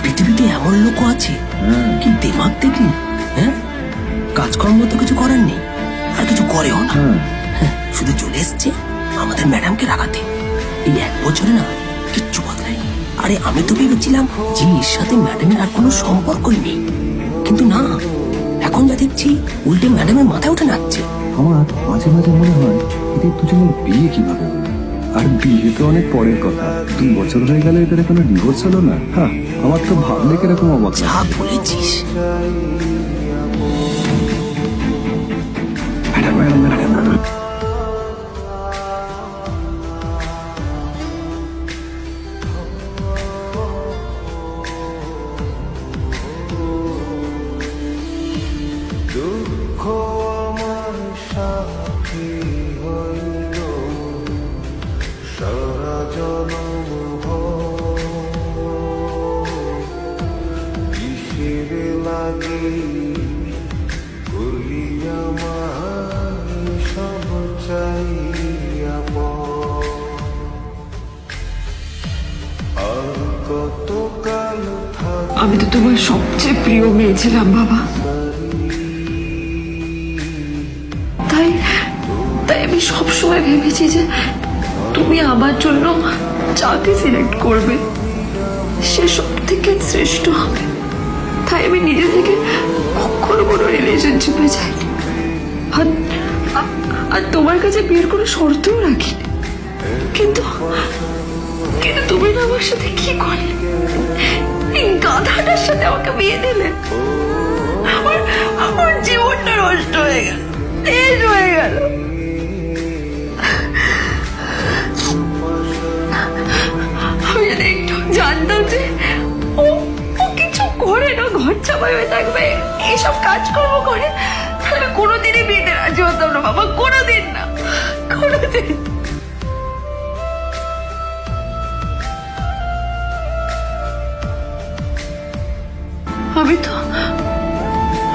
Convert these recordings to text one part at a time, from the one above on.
পৃথিবীতে এমন লোক আছে কি দিমাগ দেখলি, হ্যাঁ কাজকর্ম তো কিছু করার নেই, আর কিছু করেও না, শুধু চলে এসছে আমাদের ম্যাডামকে রাখাতে। এই 1 বছরে না কিচ্ছু বদলায়। আরে আমি তো ভেবেছিলাম যে এর সাথে ম্যাডামের আর কোনো সম্পর্কই নেই, কিন্তু না, এখন যা দেখছি উল্টে ম্যাডামের মাথায় উঠে নাচছে। আমার মাঝে মাঝে মনে হয় এদের দুজনের বিয়ে কিভাবে হলো। আর বিয়ে তো অনেক পরের কথা, 2 বছর হয়ে গেল এদের এখনো ডিভোর্স হলো না। হ্যাঁ, আমার তো ভাবলে কিরকম অবাক লাগে। যা বলেছিস। দুঃখ আমার সাথী হইল সারা জনম কিসের লাগি করলি আমার সব চাইয়া আর কত কাল আমি তো তোমার সবচেয়ে প্রিয় মেয়ে ছিলাম বাবা, তাই আমি সবসময় ভেবেছি যে তুমি আমার জন্য যাকে সিলেক্ট করবে সে সব থেকে শ্রেষ্ঠ হবে। তাই আমি নিজে থেকে কখনো কোনো রিলেশনশিপে যাইনি, আর তোমার কাছে বিয়ের কোনো শর্তও রাখিনি। কিন্তু তুমি না আমার সাথে কি করলে? এই গাধাটার সাথে আমাকে বিয়ে দিলে। আমার জীবনটা নষ্ট হয়ে গেল, শেষ হয়ে গেল। আমি যদি একটু জানতাম যে ও কিছু করে না, ঘর চাপা হয়ে থাকবে, এইসব কাজকর্ম করে, তাহলে কোনোদিনই বিয়েতে রাজি হতাম না বাবা, কোনোদিন না, কোনোদিন।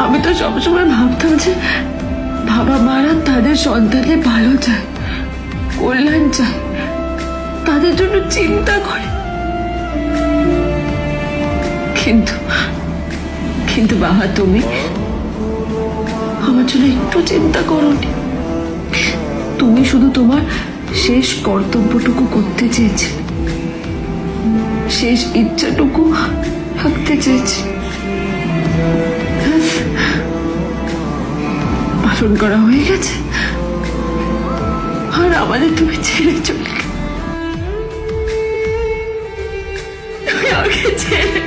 আমি তো সবসময় ভাবতাম যে বাবা মারা তাদের সন্তানের ভালো চায়, কল্যাণ চায়, তাদের জন্য চিন্তা করে। কিন্তু বাবা, তুমি আমার জন্য একটু চিন্তা করোনি। তুমি শুধু তোমার শেষ কর্তব্যটুকু করতে চেয়েছিলে, শেষ ইচ্ছাটুকু থাকতে চেয়েছিলে। পালন করা হয়ে গেছে, আর আমাদের তুমি ছেড়ে চলে গেলে। তুমি আমাকে ছেড়ে